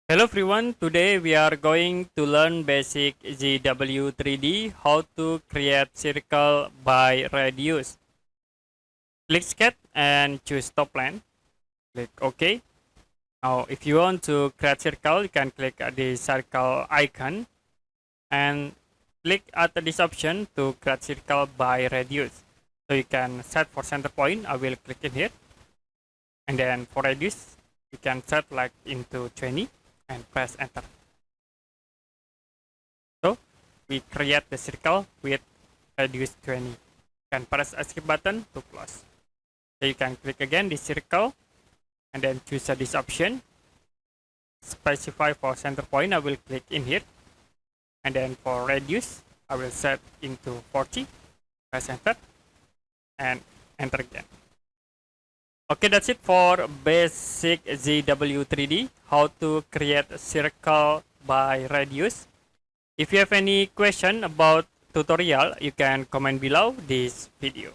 Hello everyone, today we are going to learn basic ZW3D, how to create circle by radius. Click sketch and choose top line. Click OK. Now if you want to create circle, you can click the circle icon and click at this option to create circle by radius. So you can set for center point, I will click in here. And then for radius, you can set like into 20. And press enter. So we create the circle with radius 20. You can press escape button to close. So you can click again the circle and then choose this option. Specify for center point, I will click in here. And then for radius, I will set into 40. Press enter and enter again. Okay, that's it for basic ZW3D, how to create a circle by radius. If you have any question about tutorial, you can comment below this video.